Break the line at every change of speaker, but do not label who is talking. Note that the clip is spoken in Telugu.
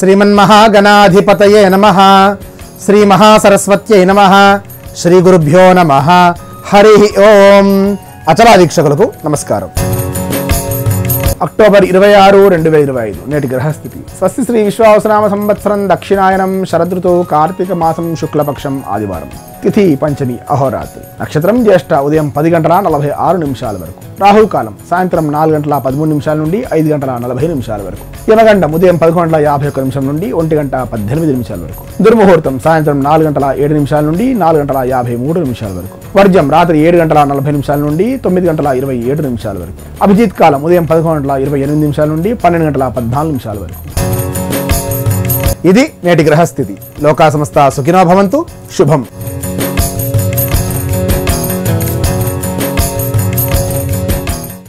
శ్రీమన్మహాగణాధిపతయే నమః. శ్రీ మహాసరస్వత్యై నమః. శ్రీ గురుభ్యో నమః. హరి ఓం. అచలా వీక్షకులకు నమస్కారం. అక్టోబర్ 26, 2025 నేటి గ్రహస్థితి. స్వస్తి శ్రీ విశ్వావసనామ సంవత్సరం దక్షిణాయనం శరదృతువు కార్తీక మాసం శుక్లపక్షం ఆదివారం. తిథి పంచమి అహోరాత్రి. నక్షత్రం జ్యేష్ఠ ఉదయం 10:46 వరకు. రాహుకాలం సాయంత్రం 4:13 నుండి 5:40 వరకు. యమగండం ఉదయం 11:51 నుండి 1:18 వరకు. దుర్ముహూర్తం సాయంత్రం 4:07 నుండి 4:53 వరకు. వర్జం రాత్రి 7:40 నుండి 9:27 వరకు. అభిజిత్ కాలం ఉదయం 11:28 నుండి 12:14 వరకు. ఇది నేటి గ్రహస్థితి. లోకా సమస్త సుఖినో భవంతు. శుభం.